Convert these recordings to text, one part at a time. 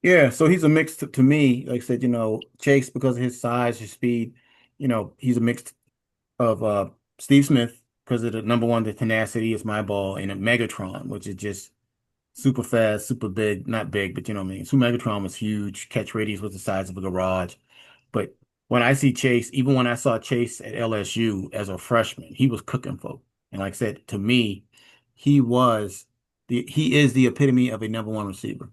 Yeah, so he's a mix to me. Like I said, Chase because of his size, his speed. He's a mix of Steve Smith because of the number one, the tenacity is my ball, and a Megatron, which is just super fast, super big, not big, but you know what I mean. So Megatron was huge. Catch radius was the size of a garage. But when I see Chase, even when I saw Chase at LSU as a freshman, he was cooking folk. And like I said, to me, he was he is the epitome of a number one receiver,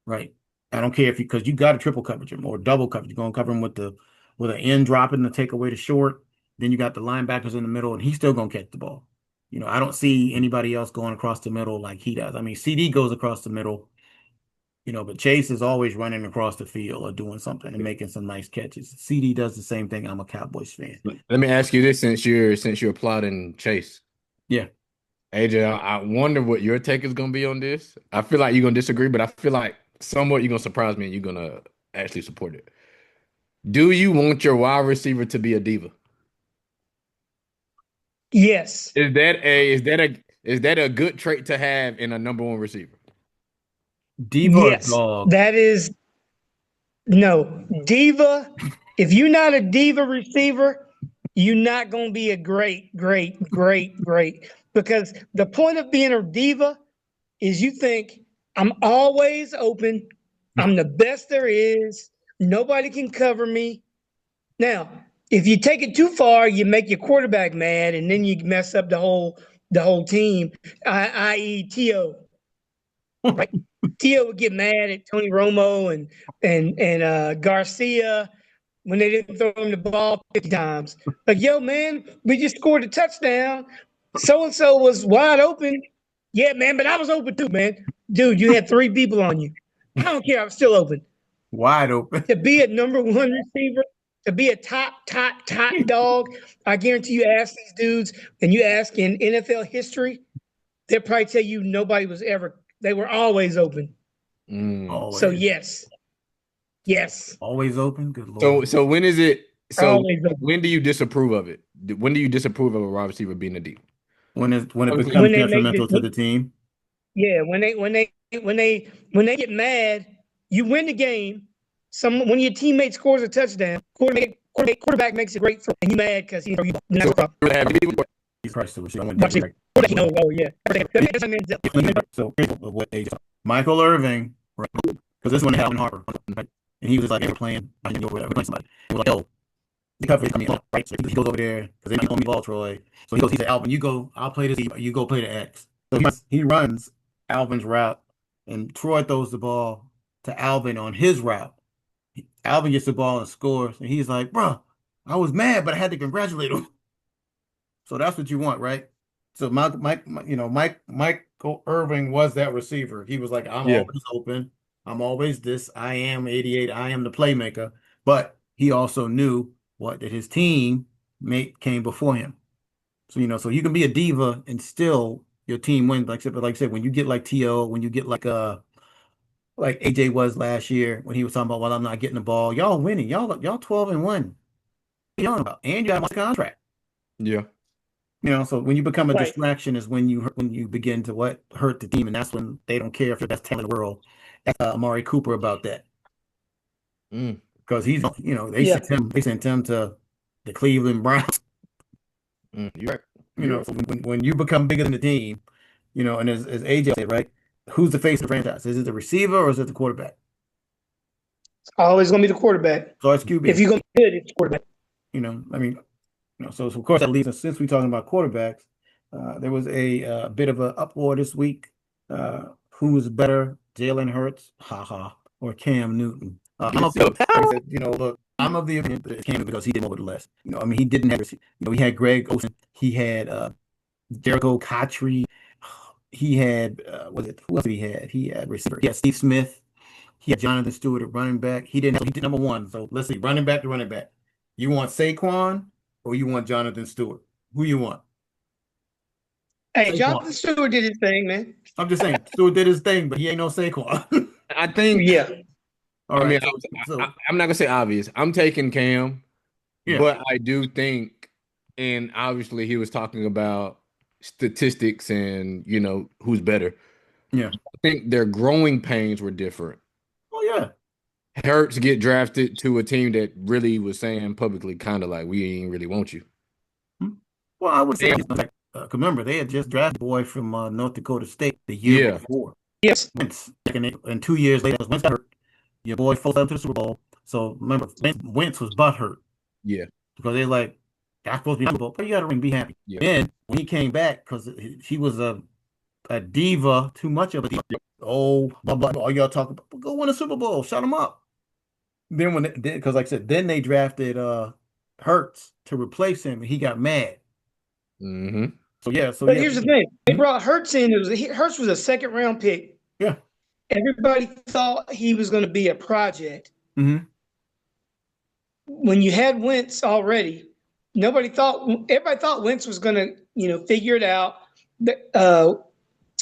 right? I don't care if you because you got to triple coverage him or double coverage. You're gonna cover him with an end dropping to take away the short. Then you got the linebackers in the middle, and he's still gonna catch the ball. I don't see anybody else going across the middle like he does. I mean, CD goes across the middle, but Chase is always running across the field or doing something and making some nice catches. CD does the same thing. I'm a Cowboys fan. Let me ask you this since you're applauding Chase. Yeah. AJ, I wonder what your take is gonna be on this. I feel like you're gonna disagree, but I feel like somewhat you're gonna surprise me and you're gonna actually support it. Do you want your wide receiver to be a diva? Yes. Is that a good trait to have in a number one receiver? Diva or Yes. dog? That is no diva. If you're not a diva receiver, you're not going to be a great. Because the point of being a diva is you think, I'm always open. I'm the best there is. Nobody can cover me. Now, if you take it too far, you make your quarterback mad, and then you mess up the whole team. I.e., T.O. Right? T.O. would get mad at Tony Romo and Garcia when they didn't throw him the ball 50 times. Like, yo, man, we just scored a touchdown. So and so was wide open. Yeah, man, but I was open too, man. Dude, you had three people on you. I don't care. I'm still open. Wide open. To be a number one receiver, to be a top dog, I guarantee you ask these dudes and you ask in NFL history, they'll probably tell you nobody was ever, they were always open. Mm. So, Always. yes, Always open. Good So Lord. so when is it? So always open. when do you disapprove of it? When do you disapprove of a wide receiver being a diva? When it Obviously, becomes When they make this, detrimental to the team. yeah, when they get mad, you win the game. When your teammate scores a touchdown, quarterback makes it great for, and you mad because he you so you have He's Christ to I went watch there. it. Right. Oh, So, oh yeah. That's so here's what they just Michael Irving, right? Because this one happened Harper, right? And he was just like, they were playing, I think, or whatever, playing somebody. He was like, yo, the coverage coming up, right? So he goes over there because they might call me ball, Troy. So he said, Alvin, you go, I'll play this, you go play the X. So he runs Alvin's route, and Troy throws the ball to Alvin on his route. Alvin gets the ball and scores, and he's like, bro, I was mad, but I had to congratulate him. So that's what you want, right? So Michael Irving was that receiver. He was like, I'm yeah. always open. I'm always this. I am 88. I am the playmaker. But he also knew that his team mate came before him. So so you can be a diva and still your team wins. Like I said, when you get like T.O., when you get like AJ was last year when he was talking about, well, I'm not getting the ball. Y'all winning. Y'all 12-1. What are you on about? And you got a contract. Yeah. So when you become a right. distraction is when you begin to hurt the team, and that's when they don't care if you're the best talent in the world. Ask Amari Cooper about that Mm. because he's they Yeah. sent him to the Cleveland Browns. Mm. You're right. You're right. So when you become bigger than the team, and as AJ said, right, who's the face of the franchise? Is it the receiver or is it the quarterback? It's always gonna be the quarterback. So it's If QB. you're gonna be good, it's quarterback. I mean, so of course that leads us since we're talking about quarterbacks. There was a bit of an uproar this week. Who's better, Jalen Hurts, haha, or Cam Newton? Like I said, look, I'm of the opinion that it's Cam because he did more with less. I mean, he didn't have, he had Greg Olsen, he had Jericho Cotchery, he had was it who else did he had? He had receiver, he had Steve Smith, he had Jonathan Stewart at running back. He did number one. So let's see, running back to running back. You want Saquon or you want Jonathan Stewart? Who you want? Hey, Saquon. Jonathan Stewart did his thing, man. I'm just saying, Stewart did his thing, but he ain't no Saquon. I think. Yeah. All I mean, right, I'm not gonna say obvious. I'm taking Cam, yeah, but I do think, and obviously he was talking about statistics and who's better. yeah. I think their growing pains were different. Oh yeah, Hurts get drafted to a team that really was saying publicly, kind of like, we ain't really want you. Well, I would say, remember, they had just drafted a boy from North Dakota State the year Yeah. before. Yes. Wentz, and 2 years later, Wentz got hurt. Your boy fell to the Super Bowl. So remember, Wentz was butthurt. Yeah. Because they're like, that's supposed to be Super Bowl, but you got to ring, be happy. Yeah. Then when he came back, because he was a diva, too much of a diva. Oh, blah, blah, blah. All y'all talk about, go win a Super Bowl, shut him up. Then because like I said, then they drafted Hurts to replace him, and he got mad. Mm-hmm. But here's the thing: they brought Hurts in. Hurts was a second-round pick. Yeah. Everybody thought he was going to be a project. Mm-hmm. When you had Wentz already, everybody thought Wentz was going to, figure it out.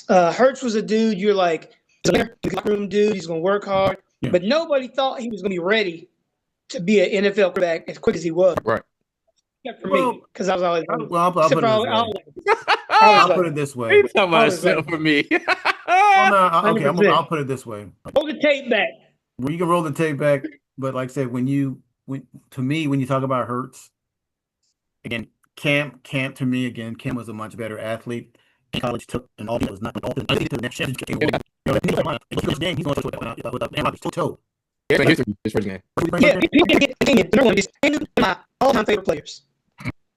Hurts was a dude. You're like, he's a locker room dude. He's going to work hard. Yeah. But nobody thought he was going to be ready to be an NFL quarterback as quick as he was. Right. Except for me, because I was always. I'll put it this way. He's talking about except for me. Okay, I'll put it this way. Roll the tape back. Well, you can roll the tape back, but like I said, when you talk about Hurts, again, Cam to me, again, Cam was a much better athlete. College took and all that was not all the next game. He's going to with toe. Yeah, his first game. Yeah, my all-time favorite players.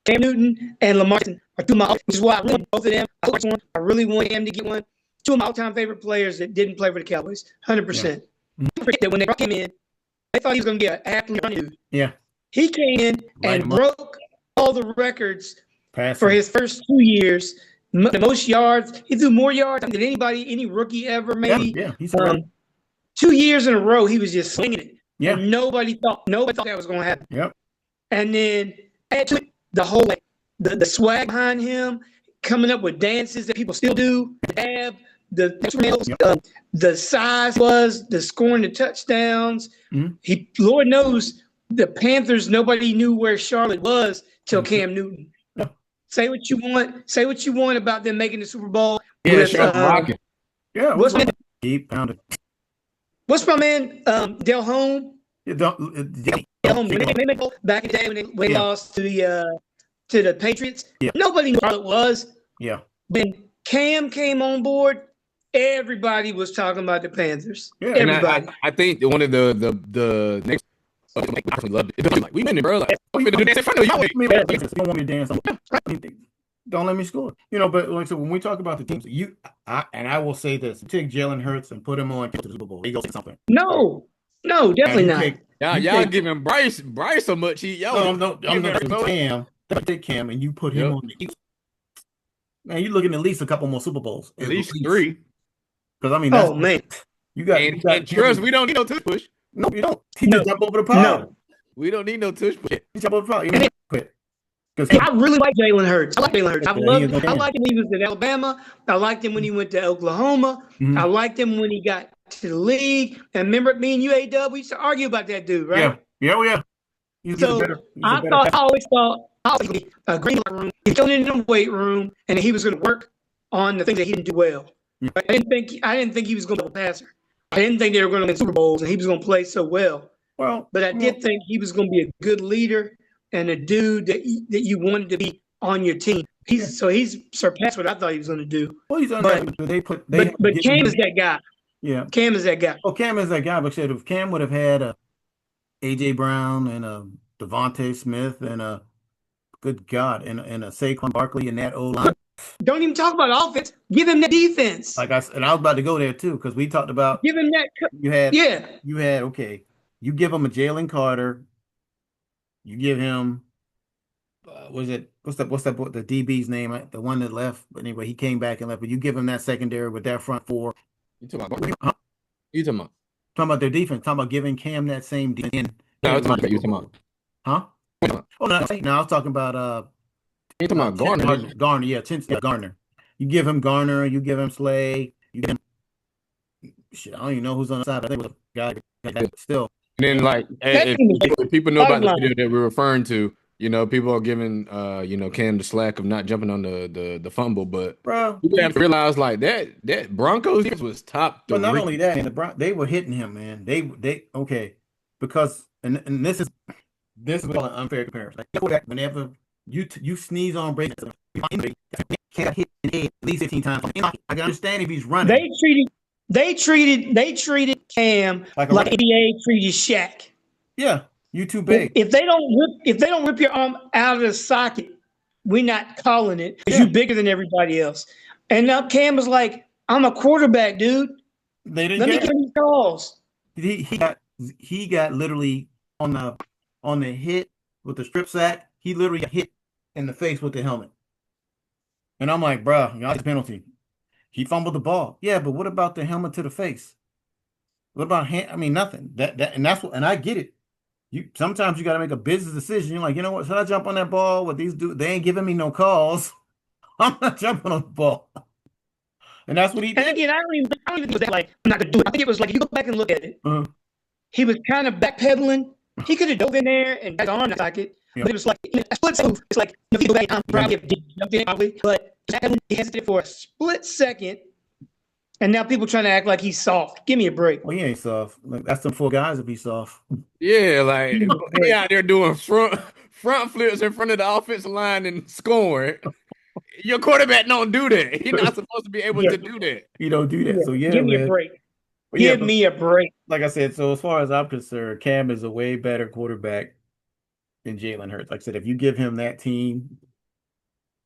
Cam Newton and Lamar are two of my, which is why I really want both of them. I really want him to get one. Two of my all-time favorite players that didn't play for the Cowboys, 100%. Yeah. Don't forget that when they brought him in, they thought he was going to be an athlete dude. Yeah. He came in and broke all the records for his first 2 years. The most yards. He threw more yards than any rookie ever, maybe. Yeah, he's 2 years in a row, he was just slinging it. Yeah. And nobody thought that was going to happen. Yep. And then add to it the whole the swag behind him, coming up with dances that people still do, the dab, the size was, the scoring the touchdowns. Mm-hmm. Lord knows the Panthers, nobody knew where Charlotte was till Cam Newton. Yeah. Say what you want about them making the Super Bowl. Yeah, with, rocking. Yeah, what's my man? Del Home. Del Home. Back in the day when they lost to the Patriots. Yeah. Nobody knew what it was. Yeah. When Cam came on board, everybody was talking about the Panthers. Yeah. Everybody. And I think one of the next. I loved it. Like, we win it, bro. Like, we do dance in front of you. You don't want me to dance. Don't let me score. But like so, when we talk about the teams, I will say this: take Jalen Hurts and put him on to the Super Bowl. He goes something. No, definitely not. Y'all giving Bryce so much. I'm not Cam. Take Cam and you put him on the. Man, you're looking at least a couple more Super Bowls. At least 3. Because man, you got trust. We don't need no tush push. No, you don't. He just jump over the pile. No, we don't need no tush push. He jump over the pile. Hey, I really like Jalen Hurts. I like Jalen Hurts. I liked him when he was in Alabama. I liked him when he went to Oklahoma. Mm-hmm. I liked him when he got to the league. And remember, me and you, A-Dub, we used to argue about that dude, right? Yeah. I always thought a green locker room. He's going in the weight room, and he was going to work on the things that he didn't do well. Mm-hmm. I didn't think he was going to be a passer. I didn't think they were going to win Super Bowls, and he was going to play so well. But I did think he was going to be a good leader and a dude that you wanted to be on your team. He's surpassed what I thought he was going to do. Well, he's on but Cam is that guy. Yeah, Cam is that guy. Oh, Cam is that guy. But if Cam would have had a AJ Brown and a Devontae Smith and a good God and a Saquon Barkley in that O-line. Don't even talk about offense. Give him the defense. Like I said, and I was about to go there too because we talked about. Give him that. You had okay. You give him a Jalen Carter. You give him. What's the DB's name? The one that left. But anyway, he came back and left. But you give him that secondary with that front four. You talking about? You talking about? Talking about their defense. Talking about giving Cam that same defense. No, I was talking about. Huh? Oh no! I was talking about. You talking about Garner? Garner, yeah, Garner. You give him Garner. You give him Slay. You give him. Shit, I don't even know who's on the side. I think it was a guy still. And then, like, if people know about the video that we're referring to, people are giving, Cam the slack of not jumping on the fumble, but people have to realize like that Broncos was top 3. But not only that, and they were hitting him, man. They okay. because and this is an unfair comparison. Like quarterback, whenever you sneeze on Brady, can't hit in the head at least 15 times. I can understand if he's running. They treated Cam like NBA treated Shaq. Yeah, you too big. If they don't rip your arm out of the socket, we're not calling it because you're bigger than everybody else. And now Cam is like, I'm a quarterback, dude. They didn't Let me get these calls. He got literally on the hit with the strip sack. He literally got hit in the face with the helmet. And I'm like, bro, that's a penalty. He fumbled the ball. Yeah, but what about the helmet to the face? What about hand? I mean, nothing. And I get it. Sometimes you got to make a business decision. You're like, you know what? Should I jump on that ball? What these do? They ain't giving me no calls. I'm not jumping on the ball. And that's what he did. And again, I don't even think it was that like I'm not gonna do it. I think it was like if you go back and look at it, he was kind of backpedaling. He could have dove in there and got on the socket, but it was like a split move. It's like if you go back, I'm probably jumped in probably, but he hesitated for a split second, and now people trying to act like he's soft. Give me a break. Well, he ain't soft. Like that's them 4 guys to be soft. Yeah, like he out there doing front flips in front of the offensive line and scoring. Your quarterback don't do that. He's not supposed to be able to do that. He don't do that. So give me a break. Give me a break. Like I said, so as far as I'm concerned, Cam is a way better quarterback than Jalen Hurts. Like I said, if you give him that team,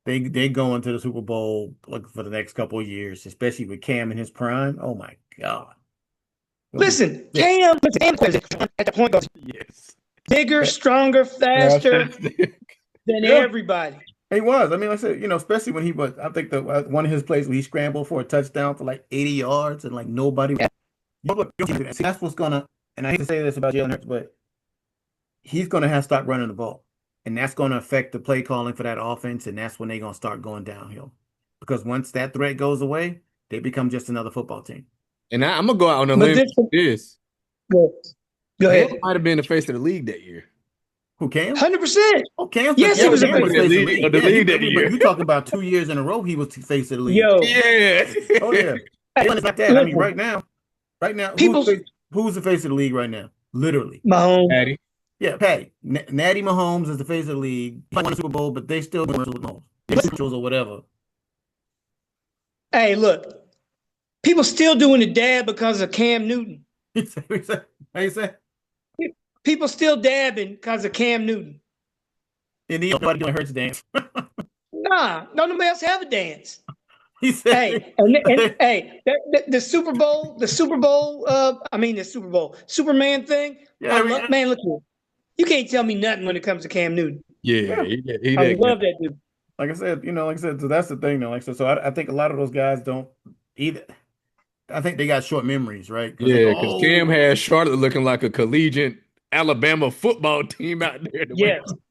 they go into the Super Bowl for the next couple of years, especially with Cam in his prime. Oh my God. Listen, Cam at the point goes bigger, stronger, faster than everybody. He was. I mean, like I said, especially when he was. I think one of his plays where he scrambled for a touchdown for like 80 yards and like nobody. See, that's what's gonna. And I hate to say this about Jalen Hurts, but he's gonna have to stop running the ball, and that's gonna affect the play calling for that offense, and that's when they're gonna start going downhill. Because once that threat goes away, they become just another football team. And I'm gonna go out on a limb. Go ahead. Might have been the face of the league that year. Who, Cam? 100%. Oh, Cam. Yes, he was the face of the league. That year. You talking about 2 years in a row? He was the face of the league. Yo. Yeah. Oh yeah. It's like that. I mean, right now, who's the face of the league right now? Literally, Mahomes. Patty. Yeah, Patty. Natty Mahomes is the face of the league. He won the Super Bowl, but they still win with Mahomes. Or whatever. Hey, look. People still doing the dab because of Cam Newton. How you say? People still dabbing because of Cam Newton. And nobody doing Hurts dance. Nah, nobody else have a dance. He said, the Superman thing. Yeah, man, look here. You can't tell me nothing when it comes to Cam Newton. Yeah. I love that dude. Like I said, so that's the thing, though. So I think a lot of those guys don't either. I think they got short memories, right? Yeah, because Cam had Charlotte looking like a collegiate Alabama football team out there.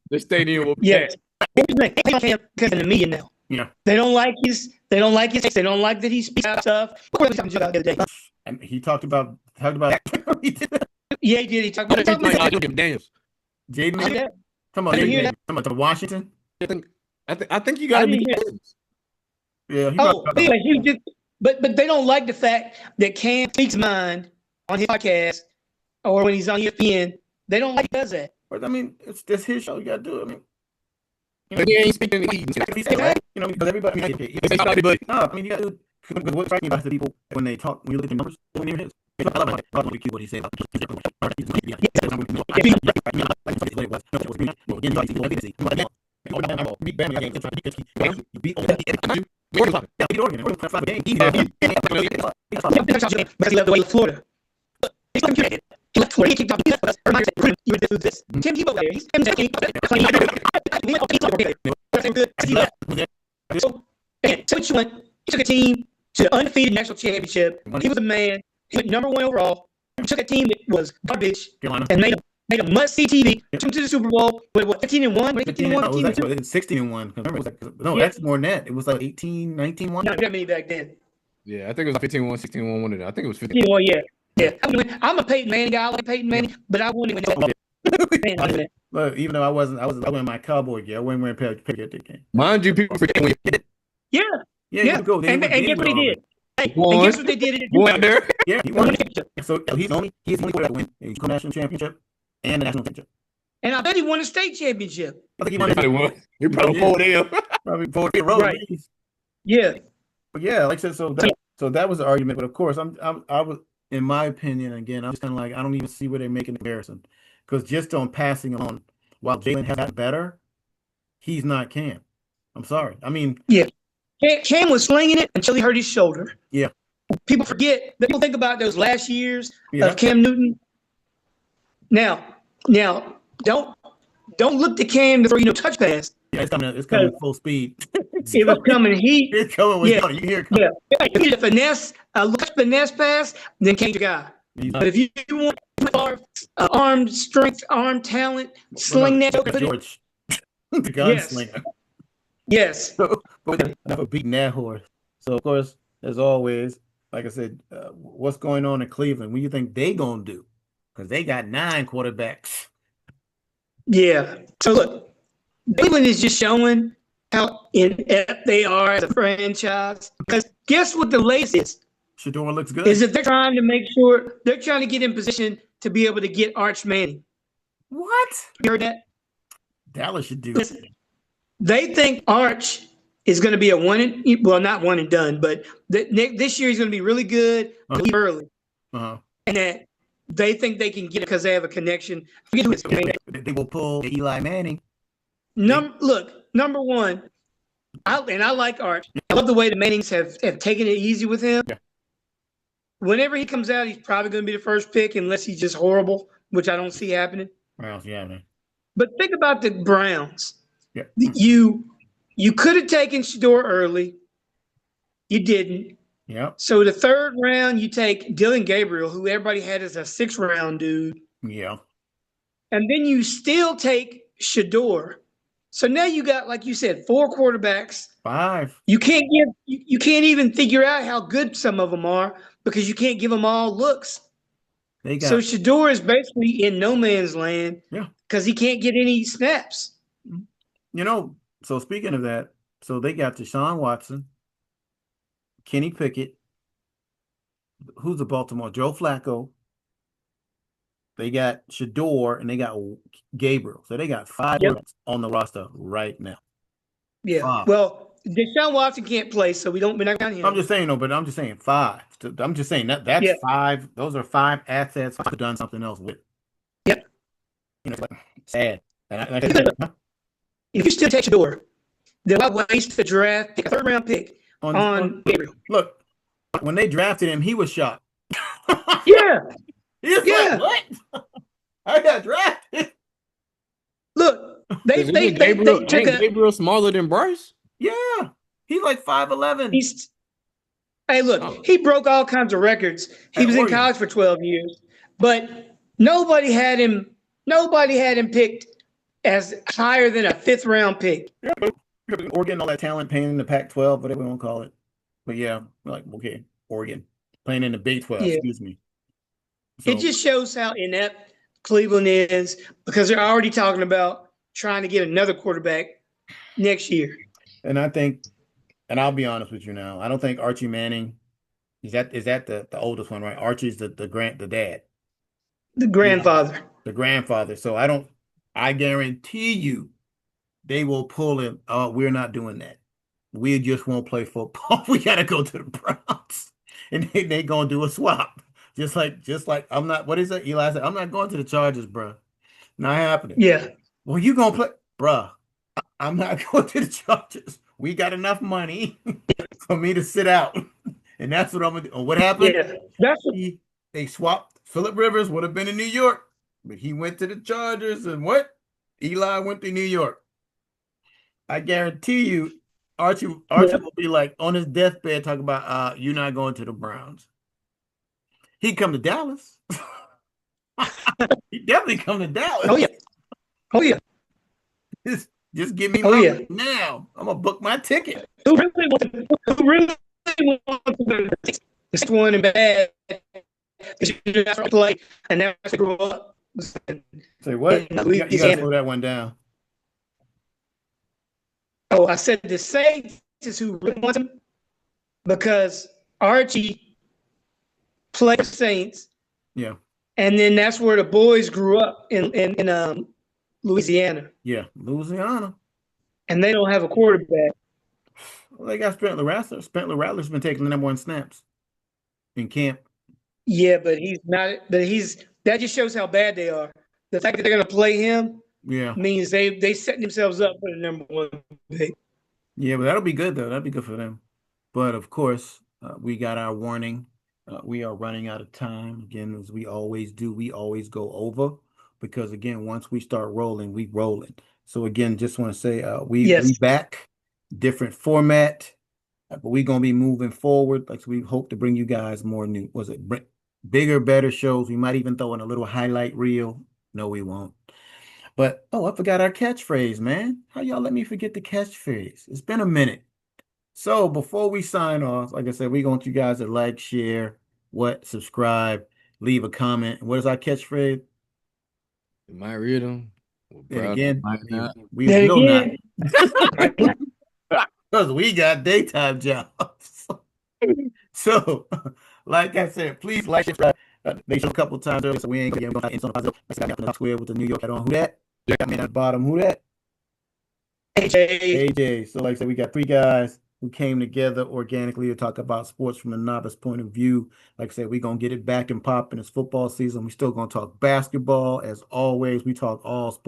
The stadium will be packed. Cam because of the media now. Yeah. They don't like they don't like that he speaks out stuff. What were we talking about the other day? And he talked about Yeah, he did. He talked about Daniels. Jaden. Come on, to Washington. I think you got to be. Yeah. But they don't like the fact that Cam speaks mind on his podcast or when he's on ESPN. They don't like he does that. But I mean, it's his show. You got to do it. I mean, But he ain't speaking the league. Because everybody. No, I mean, you got to. Because what strikes me about the people when they talk, when you look at the numbers, when you're his. I love what he said about Because he loved the way Florida. He left Florida. He kicked off this. Tim Tebow there. So what you want? He took a team to the undefeated national championship. He was a man. He went number 1 overall. He took a team that was garbage and made a must-see TV. Took him to the Super Bowl with 15-1? 16-1. No, that's more than that. It was like 18, 19-1. Not that many back then. Yeah, I think it was 15-1, 16-1, one of them. I think it was 15-1. Yeah. I'm a Peyton Manning guy. I like Peyton Manning, but I wouldn't even. Look, even though I was wearing my cowboy gear. I wasn't wearing Patriot at that game. Mind you, people forget when you did. Yeah. You go. And guess what they did? Hey, and guess what they did? One there. Yeah, he won. So he's only player to win a national championship and the national championship. And I bet he won a state championship. I think he He won probably won. He probably pulled him. probably 4 in a row. Right. Yeah. But yeah, like I said, so that was the argument. But of course, I was, in my opinion, again, I'm just kind of like, I don't even see where they're making the comparison, because just on passing on, while Jalen has gotten better, he's not Cam. I'm sorry. I mean, Yeah. Cam was slinging it until he hurt his shoulder. yeah, People forget. People think about those last years yeah, of Cam Newton. Now, don't look to Cam to throw touch pass. yeah, it's coming full speed. It was coming. It's coming with Yeah. you hear it coming. Yeah. If you need a finesse pass, then Cam's your guy. But if you want arm strength, arm talent, sling that. George, the gunslinger. Yes. So, but enough of beating that horse. So of course, as always, like I said, what's going on in Cleveland? What do you think they gonna do? Because they got 9 quarterbacks. Yeah. So look, Cleveland is just showing how inept they are as a franchise. Because guess what the latest is? Shador looks good. Is that they're trying to make sure they're trying to get in position to be able to get Arch Manning. What? You heard that? Dallas should do. Listen, they think Arch is going to be not one and done, but this year he's going to be really good early. Uh-huh. And that they think they can get it because they have a connection. Forget who it is. They will pull Eli Manning. Look, number one, I like Arch. I love the way the Mannings have taken it easy with him. Yeah. Whenever he comes out, he's probably going to be the first pick unless he's just horrible, which I don't see happening. Well, yeah, man. But think about the Browns. Yeah. You could have taken Shador early. You didn't. Yeah. So the 3rd round, you take Dylan Gabriel, who everybody had as a 6th round dude. Yeah. And then you still take Shador. So now you got, like you said, 4 quarterbacks. 5. You can't even figure out how good some of them are because you can't give them all looks. So Shador is basically in no man's land. Yeah. Because he can't get any snaps. So speaking of that, so they got Deshaun Watson, Kenny Pickett, who's the Baltimore, Joe Flacco. They got Shador and they got Gabriel. So they got 5 on the roster right now. Yeah. 5. Well, Deshaun Watson can't play, so we're not counting him. I'm just saying, but I'm just saying 5. I'm just saying that's 5. Those are 5 assets I could have done something else with. Yep. Sad. If you still take Shador, then why waste the draft pick, a 3rd round pick on Gabriel? Look, when they drafted him, he was shocked. Yeah. He was like, what? I got drafted. Look, they took Gabriel smaller than Bryce? Yeah. He's like 5'11". Hey, look, he broke all kinds of records. He was in college for 12 years, but nobody had him picked as higher than a 5th round pick. Yeah, but Oregon, all that talent playing in the Pac-12, whatever we want to call it. But yeah, like, okay, Oregon playing in the Big 12, excuse me. So, it just shows how inept Cleveland is because they're already talking about trying to get another quarterback next year. And I think, and I'll be honest with you now, I don't think Archie Manning is that the oldest one, right? Archie's the dad. The grandfather. Yeah, the grandfather. So I guarantee you they will pull him. We're not doing that. We just won't play football. We gotta go to the Browns. And they gonna do a swap. Just like I'm not, what is it? Eli said, I'm not going to the Chargers, bro. Not happening. Yeah. Well, you gonna play, bro. I'm not going to the Chargers. We got enough money for me to sit out. And that's what I'm gonna do. What happened? Yeah. They swapped. Phillip Rivers would have been in New York, but he went to the Chargers, and what? Eli went to New York. I guarantee you, Archie will be like on his deathbed talking about you're not going to the Browns. He'd come to Dallas. He'd definitely come to Dallas. Oh yeah. Just give me my now. I'm gonna book my ticket. Who really wants this one and bad? You have to play and now to grow up. Say what? You gotta slow that one down. Oh, I said the Saints is who really wants him because Archie played the Saints. Yeah. And then that's where the boys grew up in Louisiana, Yeah, Louisiana. and they don't have a quarterback. Well, they got Spencer Rattler. Spencer Rattler's been taking the number one snaps in camp. Yeah, but he's not. But he's that just shows how bad they are. The fact that they're going to play him Yeah. means they set themselves up for the number one pick. Yeah, but that'll be good though. That'll be good for them. But of course, we got our warning. We are running out of time. Again, as we always do, we always go over because again, once we start rolling, we rolling. So again, just want to say we Yes. back, different format, but we're gonna be moving forward. Like so we hope to bring you guys more new, bigger, better shows. We might even throw in a little highlight reel. No, we won't. But oh, I forgot our catchphrase, man. How y'all let me forget the catchphrase? It's been a minute. So before we sign off, like I said, we want you guys to like, share, subscribe, leave a comment. What is our catchphrase? You might read them. We're And proud. again, Might not. we Then will not, again, because we got daytime jobs. So, like I said, please like, subscribe. They showed a couple times earlier, so we ain't gonna get into positive. I got the square with the New York hat on. Who that? Got me at the bottom. Who that? AJ, AJ. So, like I said, we got three guys who came together organically to talk about sports from a novice point of view. Like I said, we're gonna get it back and popping. It's football season. We still gonna talk basketball as always. We talk all sports.